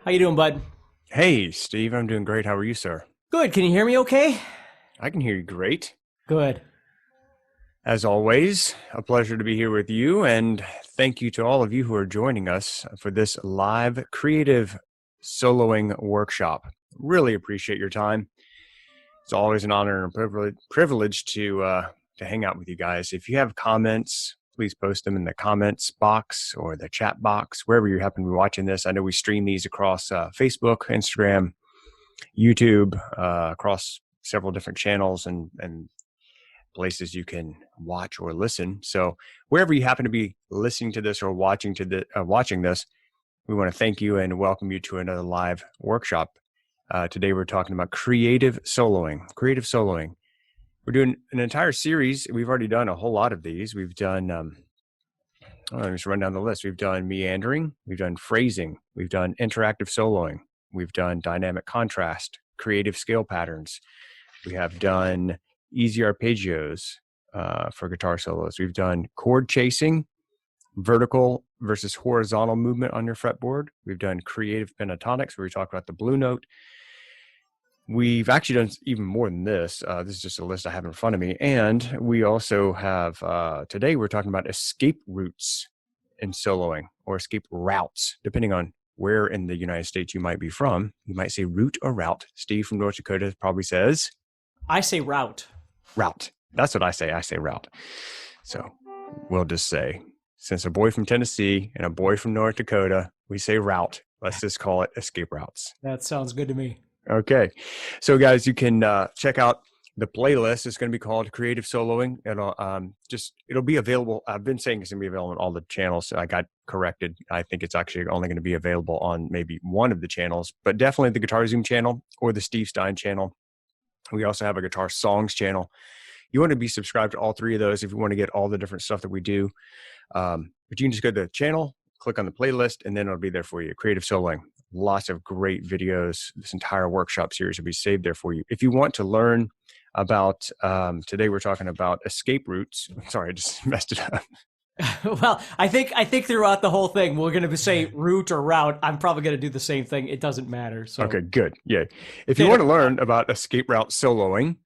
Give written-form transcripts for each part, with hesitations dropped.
How you doing, bud? Hey, Steve, I'm doing great. How are you, sir? Good. Can you hear me okay? I can hear you great. Good. As always, a pleasure to be here with you, and thank you to all of you who are joining us for this live creative soloing workshop. Really appreciate your time. It's always an honor and a privilege to hang out with you guys. If you have comments, please post them in the comments box or the chat box, wherever you happen to be watching this. I know we stream these across Facebook, Instagram, YouTube, across several different channels and places you can watch or listen. So wherever you happen to be listening to this or watching this, we want to thank you and welcome you to another live workshop. Today we're talking about creative soloing. We're doing an entire series. We've already done a whole lot of these. We've done, let me just run down the list. We've done meandering, we've done phrasing, we've done interactive soloing, we've done dynamic contrast, creative scale patterns. We have done easy arpeggios for guitar solos. We've done chord chasing, vertical versus horizontal movement on your fretboard. We've done creative pentatonics, where we talk about the blue note. We've actually done even more than this. This is just a list I have in front of me. And we also have, today we're talking about escape routes in soloing, or escape routes, depending on where in the United States you might be from. You might say route or route. Steve from North Dakota probably says? I say route. Route. That's what I say. I say route. So we'll just say, since a boy from Tennessee and a boy from North Dakota, we say route. Let's just call it escape routes. That sounds good to me. Okay. So guys, you can check out the playlist. It's going to be called Creative Soloing. It'll be available. I've been saying it's going to be available on all the channels. I got corrected. I think it's actually only going to be available on maybe one of the channels, but definitely the Guitar Zoom channel or the Steve Stine channel. We also have a Guitar Songs channel. You want to be subscribed to all three of those if you want to get all the different stuff that we do. But you can just go to the channel, click on the playlist, and then it'll be there for you. Creative Soloing. Lots of great videos. This entire workshop series will be saved there for you. If you want to learn about, today we're talking about escape routes. Sorry, I just messed it up. Well, I think throughout the whole thing, we're going to say route or route. I'm probably going to do the same thing. It doesn't matter. So Okay, good. Yeah. If you want to learn about escape route soloing,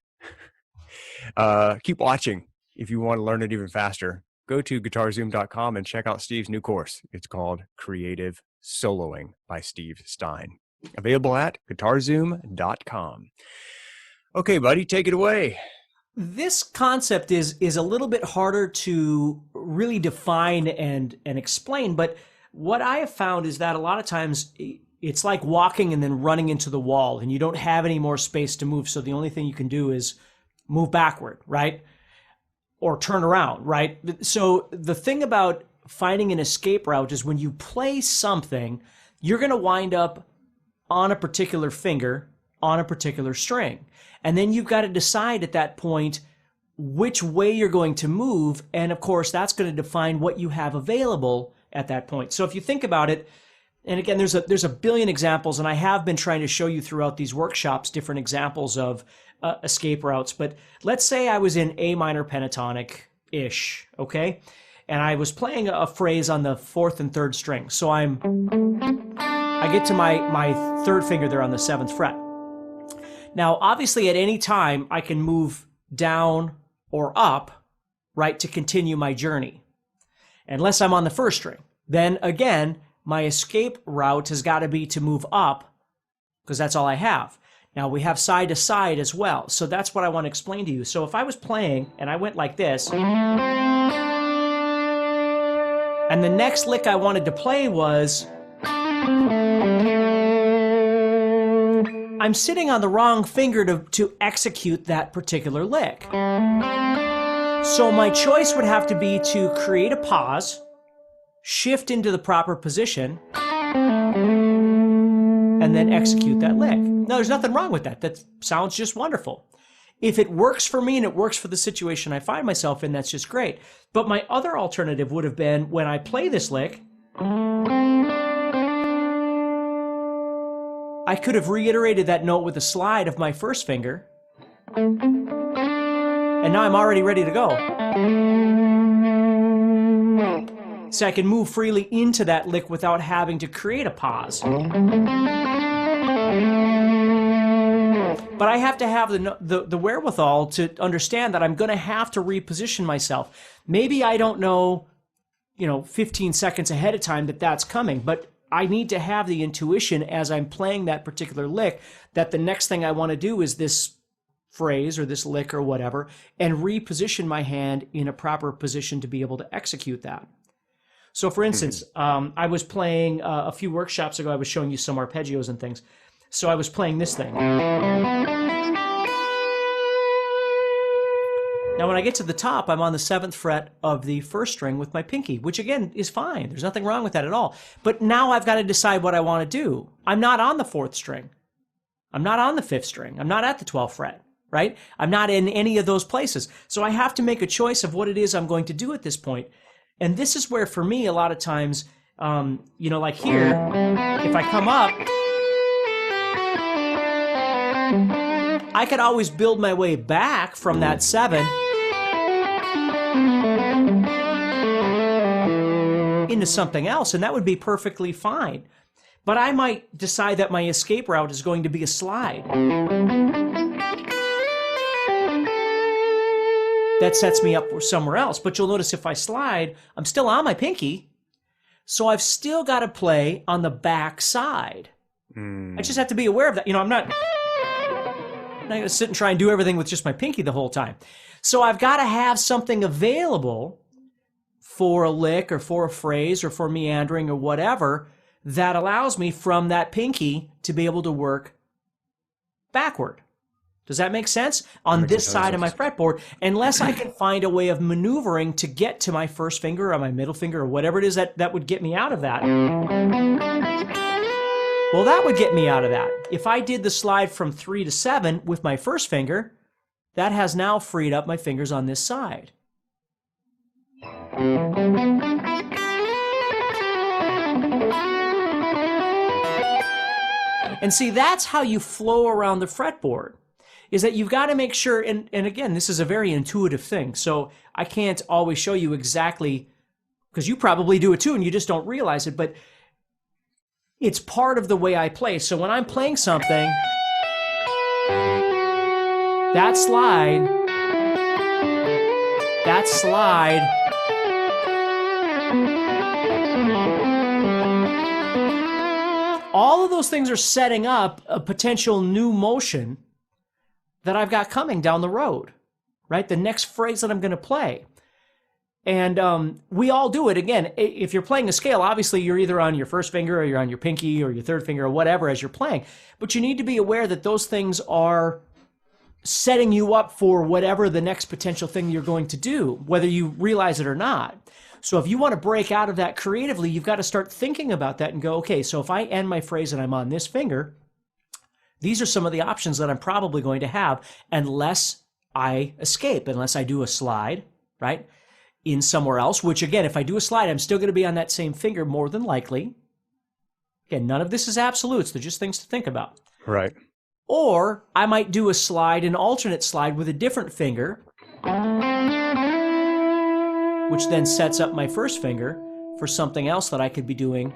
keep watching. If you want to learn it even faster, go to guitar-zoom.com and check out Steve's new course. It's called Creative Soloing by Steve Stine. Available at guitar-zoom.com. Okay, buddy, take it away. this concept is a little bit harder to really define and explain, but what I have found is that a lot of times it's like walking and then running into the wall, and you don't have any more space to move. So the only thing you can do is move backward, right? Or turn around, right? So the thing about finding an escape route is when you play something, you're going to wind up on a particular finger, on a particular string. And then you've got to decide at that point which way you're going to move. And of course, that's going to define what you have available at that point. So if you think about it, and again, there's a billion examples, and I have been trying to show you throughout these workshops different examples of escape routes. But let's say I was in A minor pentatonic-ish, okay? And I was playing a phrase on the fourth and third string. So I get to my third finger there on the seventh fret. Now, obviously, at any time, I can move down or up, right, to continue my journey, unless I'm on the first string. Then again, my escape route has got to be to move up, because that's all I have. Now, we have side to side as well. So that's what I want to explain to you. So if I was playing and I went like this, and the next lick I wanted to play was, I'm sitting on the wrong finger to execute that particular lick. So my choice would have to be to create a pause, shift into the proper position, and then execute that lick. Now, there's nothing wrong with that. That sounds just wonderful. If it works for me and it works for the situation I find myself in, that's just great. But my other alternative would have been, when I play this lick, I could have reiterated that note with a slide of my first finger, and now I'm already ready to go. So I can move freely into that lick without having to create a pause. But I have to have the wherewithal to understand that I'm going to have to reposition myself. Maybe I don't know, 15 seconds ahead of time that that's coming, but I need to have the intuition as I'm playing that particular lick that the next thing I want to do is this phrase or this lick or whatever, and reposition my hand in a proper position to be able to execute that. So for instance, I was playing a few workshops ago, I was showing you some arpeggios and things. So I was playing this thing. Now when I get to the top, I'm on the 7th fret of the 1st string with my pinky, which again is fine. There's nothing wrong with that at all. But now I've got to decide what I want to do. I'm not on the 4th string. I'm not on the 5th string. I'm not at the 12th fret, right? I'm not in any of those places. So I have to make a choice of what it is I'm going to do at this point. And this is where, for me, a lot of times, like here, if I come up, I could always build my way back from that 7 into something else, and that would be perfectly fine. But I might decide that my escape route is going to be a slide. That sets me up for somewhere else. But you'll notice if I slide, I'm still on my pinky, so I've still got to play on the back side. I just have to be aware of that. I'm not going to sit and try and do everything with just my pinky the whole time. So I've got to have something available for a lick or for a phrase or for meandering or whatever that allows me from that pinky to be able to work backward. Does that make sense? On this side of my fretboard, unless I can find a way of maneuvering to get to my first finger or my middle finger or whatever it is that would get me out of that. Well, that would get me out of that. If I did the slide from 3 to 7 with my first finger, that has now freed up my fingers on this side. And see, that's how you flow around the fretboard, is that you've got to make sure, and again, this is a very intuitive thing, so I can't always show you exactly, because you probably do it too and you just don't realize it, but it's part of the way I play. So when I'm playing something, that slide, all of those things are setting up a potential new motion that I've got coming down the road, right? The next phrase that I'm going to play. And we all do it. Again, if you're playing a scale, obviously you're either on your first finger or you're on your pinky or your third finger or whatever as you're playing. But you need to be aware that those things are setting you up for whatever the next potential thing you're going to do, whether you realize it or not. So if you want to break out of that creatively, you've got to start thinking about that and go, okay, so if I end my phrase and I'm on this finger, these are some of the options that I'm probably going to have unless I escape, unless I do a slide, right, in somewhere else, which again, if I do a slide, I'm still going to be on that same finger more than likely. Again, none of this is absolutes. They're just things to think about. Right. Or I might do a slide, an alternate slide with a different finger, which then sets up my first finger for something else that I could be doing.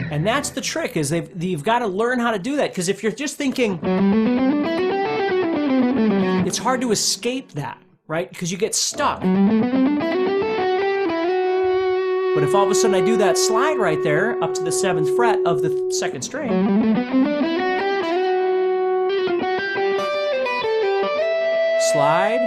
And that's the trick, is you've got to learn how to do that, because if you're just thinking, it's hard to escape that, right? Because you get stuck. But if all of a sudden I do that slide right there up to the 7th fret of the 2nd string, slide,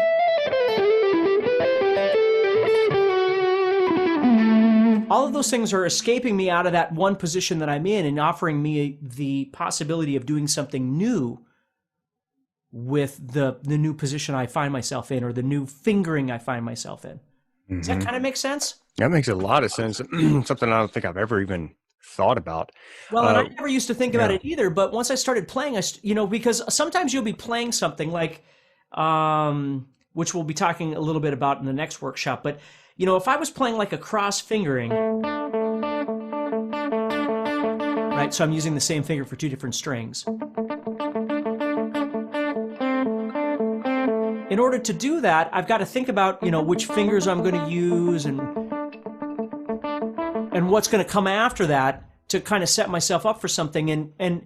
all of those things are escaping me out of that one position that I'm in and offering me the possibility of doing something new with the new position I find myself in, or the new fingering I find myself in. Does that kind of make sense? That makes a lot of sense. Something I don't think I've ever even thought about. Well, and I never used to think about it either, but once I started playing, because sometimes you'll be playing something like, which we'll be talking a little bit about in the next workshop. But, you know, if I was playing like a cross fingering, right? So I'm using the same finger for two different strings. In order to do that, I've got to think about, you know, which fingers I'm going to use and what's going to come after that to kind of set myself up for something. And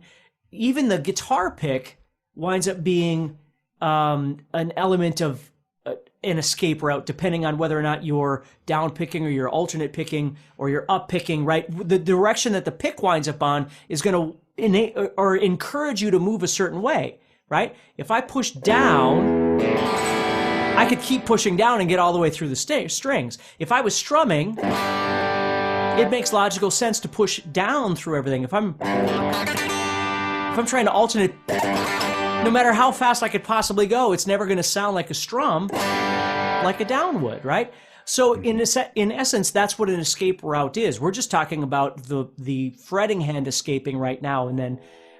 even the guitar pick winds up being an element of an escape route, depending on whether or not you're down picking or you're alternate picking or you're up picking, right? The direction that the pick winds up on is going to encourage you to move a certain way, right? If I push down, I could keep pushing down and get all the way through the strings. If I was strumming, it makes logical sense to push down through everything. If I'm trying to alternate, no matter how fast I could possibly go, it's never going to sound like a strum, like a down would, right? So in essence, that's what an escape route is. We're just talking about the fretting hand escaping right now, and then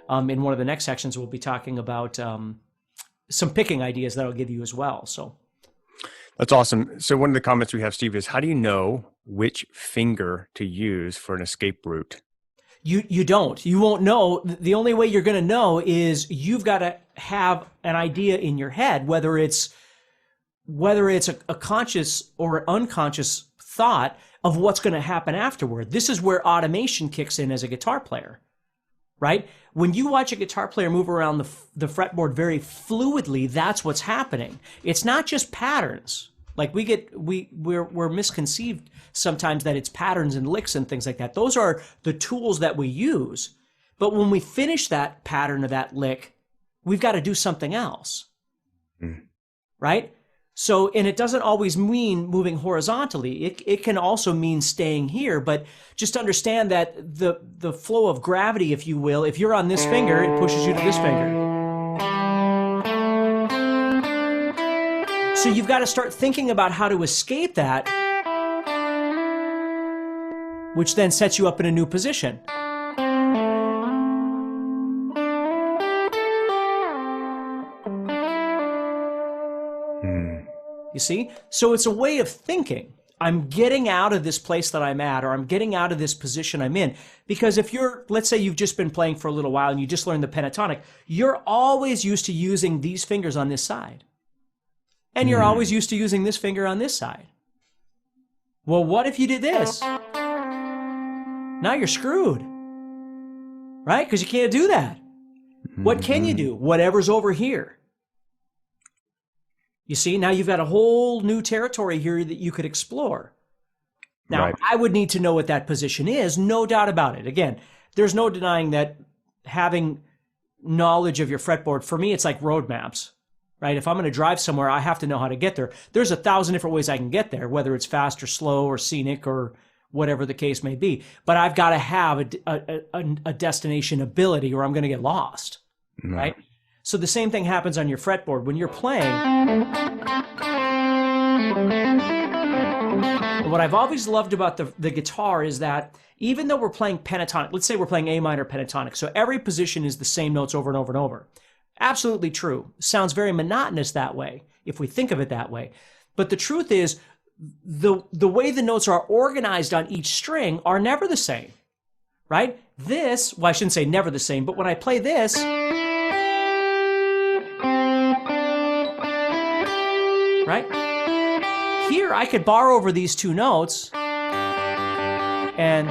in one of the next sections, we'll be talking about some picking ideas that I'll give you as well. So that's awesome. So one of the comments we have, Steve, is how do you know which finger to use for an escape route? You don't. You won't know. The only way you're going to know is you've got to have an idea in your head, whether it's a conscious or unconscious thought of what's going to happen afterward. This is where automation kicks in as a guitar player, right? When you watch a guitar player move around the fretboard very fluidly, that's what's happening. It's not just patterns. Like we're misconceived sometimes that it's patterns and licks and things like that. Those are the tools that we use. But when we finish that pattern or that lick, we've got to do something else, right? So, and it doesn't always mean moving horizontally. It can also mean staying here, but just understand that the flow of gravity, if you will, if you're on this finger, it pushes you to this finger. So you've got to start thinking about how to escape that, which then sets you up in a new position. You see? So it's a way of thinking. I'm getting out of this place that I'm at, or I'm getting out of this position I'm in. Because if let's say you've just been playing for a little while and you just learned the pentatonic, you're always used to using these fingers on this side. And you're always used to using this finger on this side. Well, what if you did this? Now you're screwed, right? Because you can't do that. What can you do? Whatever's over here. You see, now you've got a whole new territory here that you could explore. Now, right. I would need to know what that position is, no doubt about it. Again, there's no denying that having knowledge of your fretboard, for me, it's like road maps. Right? If I'm going to drive somewhere, I have to know how to get there. There's 1,000 different ways I can get there, whether it's fast or slow or scenic or whatever the case may be. But I've got to have a destination ability or I'm going to get lost, right? So the same thing happens on your fretboard. When you're playing, what I've always loved about the guitar is that even though we're playing pentatonic, let's say we're playing A minor pentatonic, so every position is the same notes over and over and over. Absolutely true. Sounds very monotonous that way, if we think of it that way. But the truth is, the way the notes are organized on each string are never the same, right? This, well, I shouldn't say never the same, but when I play this, right? Here, I could bar over these two notes, and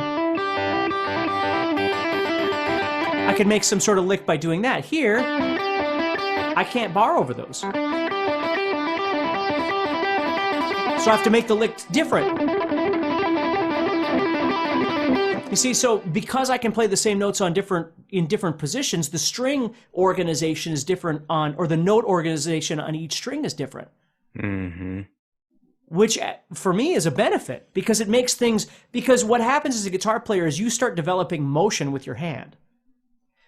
I could make some sort of lick by doing that. Here, I can't bar over those. So I have to make the lick different. You see, so because I can play the same notes in different positions, the string organization is different or the note organization on each string is different. Which for me is a benefit because it makes things, because what happens as a guitar player is you start developing motion with your hand.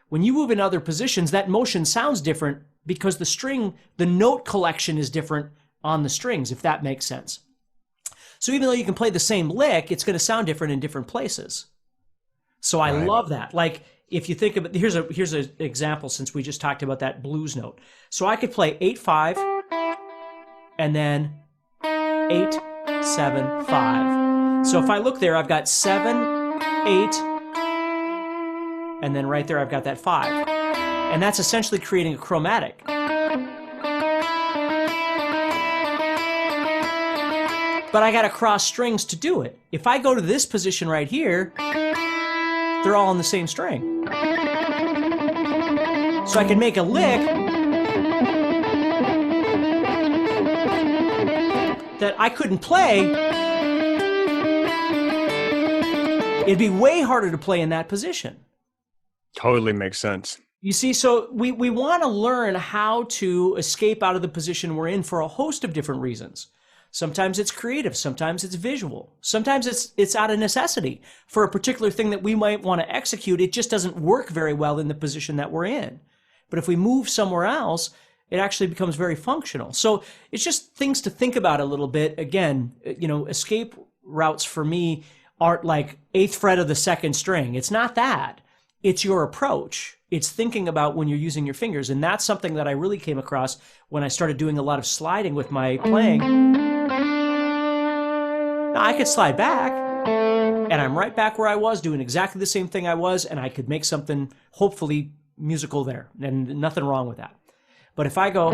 When you move in other positions, that motion sounds different because the note collection is different on the strings, if that makes sense. So even though you can play the same lick, it's going to sound different in different places. So I love that. Like if you think of it, here's an example since we just talked about that blues note. So I could play 8-5, and then 8, 7, 5. So if I look there, I've got 7, 8, and then right there I've got that 5. And that's essentially creating a chromatic. But I got to cross strings to do it. If I go to this position right here, they're all on the same string. So I can make a lick that I couldn't play. It'd be way harder to play in that position. Totally makes sense. You see, so we want to learn how to escape out of the position we're in for a host of different reasons. Sometimes it's creative, sometimes it's visual, sometimes it's out of necessity. For a particular thing that we might want to execute, it just doesn't work very well in the position that we're in. But if we move somewhere else, it actually becomes very functional. So it's just things to think about a little bit. Again, escape routes for me aren't like 8th fret of the 2nd string. It's not that. It's your approach. It's thinking about when you're using your fingers. And that's something that I really came across when I started doing a lot of sliding with my playing. Now, I could slide back, and I'm right back where I was doing exactly the same thing I was, and I could make something hopefully musical there, and nothing wrong with that. But if I go...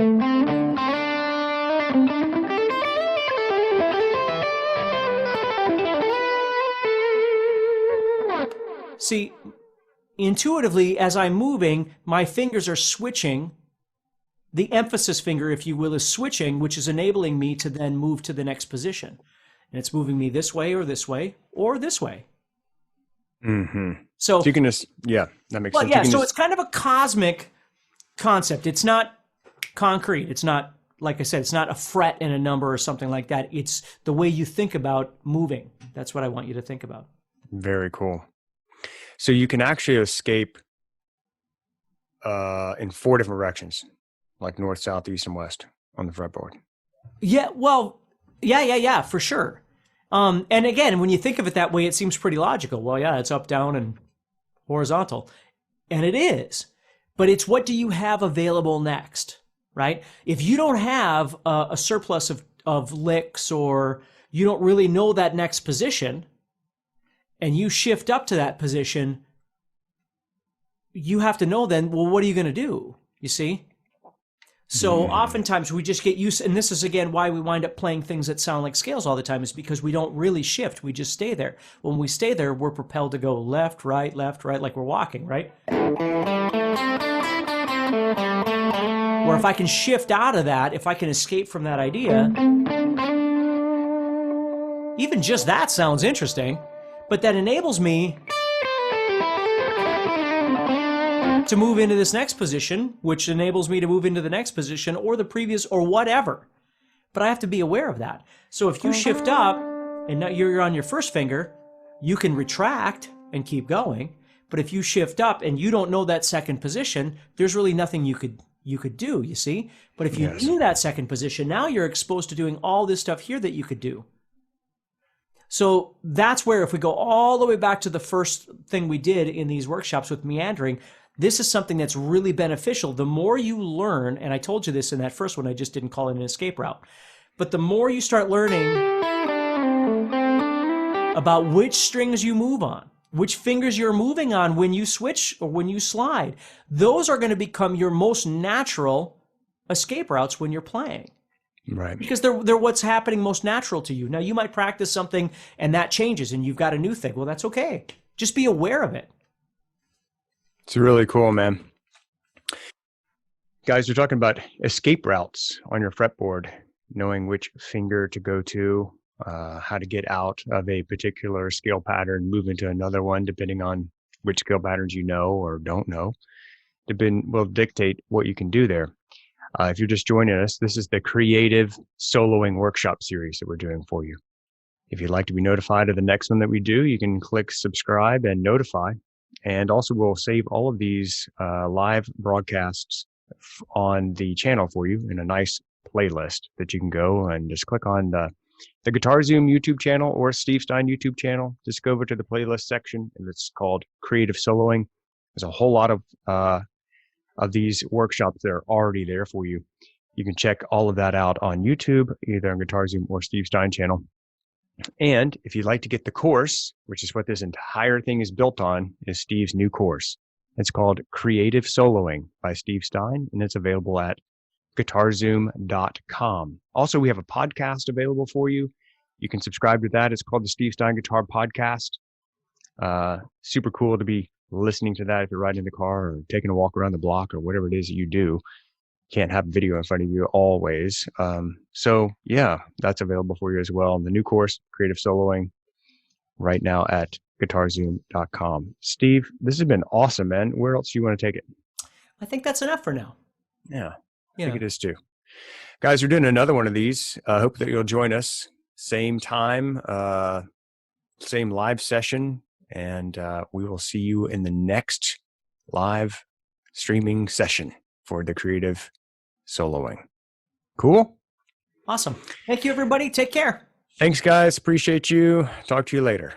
See, intuitively, as I'm moving, my fingers are switching. The emphasis finger, if you will, is switching, which is enabling me to then move to the next position. And it's moving me this way or this way or this way. Mm-hmm. So you can just, that makes sense. Yeah, so it's kind of a cosmic concept. It's not concrete. It's not, like I said, it's not a fret and a number or something like that. It's the way you think about moving. That's what I want you to think about. Very cool. So you can actually escape in 4 different directions, like north, south, east, and west on the fretboard. Yeah, well, yeah, for sure. And again, when you think of it that way, it seems pretty logical. Well, yeah, it's up, down, and horizontal. And it is. But it's what do you have available next, right? If you don't have a surplus of licks, or you don't really know that next position, and you shift up to that position, you have to know then, well, what are you going to do? You see? So oftentimes we just get used, and this is again why we wind up playing things that sound like scales all the time, is because we don't really shift. We just stay there. When we stay there, we're propelled to go left, right, like we're walking, right? Or if I can shift out of that, if I can escape from that idea, even just that sounds interesting, but that enables me to move into this next position, which enables me to move into the next position or the previous or whatever. But I have to be aware of that. So if you shift up and now you're on your first finger, you can retract and keep going. But if you shift up and you don't know that second position, there's really nothing you could do, you see? But if you knew that second position, now you're exposed to doing all this stuff here that you could do. So that's where, if we go all the way back to the first thing we did in these workshops with meandering, this is something that's really beneficial. The more you learn, and I told you this in that first one, I just didn't call it an escape route, but the more you start learning about which strings you move on, which fingers you're moving on when you switch or when you slide, those are going to become your most natural escape routes when you're playing. Right. Because they're what's happening most natural to you. Now, you might practice something and that changes and you've got a new thing. Well, that's okay. Just be aware of it. It's really cool, man. Guys, we're talking about escape routes on your fretboard, knowing which finger to go to, how to get out of a particular scale pattern, move into another one, depending on which scale patterns you know or don't know, will dictate what you can do there. If you're just joining us, this is the Creative Soloing Workshop series that we're doing for you. If you'd like to be notified of the next one that we do, you can click subscribe and notify. And also, we'll save all of these live broadcasts on the channel for you in a nice playlist that you can go and just click on the Guitar Zoom YouTube channel or Steve Stine YouTube channel. Just go over to the playlist section, and it's called Creative Soloing. There's a whole lot of these workshops that are already there for you. You can check all of that out on YouTube, either on GuitarZoom or Steve Stine channel. And if you'd like to get the course, which is what this entire thing is built on, is Steve's new course. It's called Creative Soloing by Steve Stine, and it's available at guitar-zoom.com. Also, we have a podcast available for you. You can subscribe to that. It's called the Steve Stine Guitar Podcast. Super cool to be listening to that if you're riding in the car or taking a walk around the block or whatever it is that you do. Can't have video in front of you always. So yeah, that's available for you as well. And the new course, Creative Soloing, right now at guitarzoom.com. Steve, this has been awesome, man. Where else do you want to take it? I think that's enough for now. Yeah, I think it is too. Guys, we're doing another one of these. I hope that you'll join us. Same time, same live session. And we will see you in the next live streaming session for the Creative Soloing. Cool? Awesome. Thank you, everybody. Take care. Thanks, guys. Appreciate you. Talk to you later.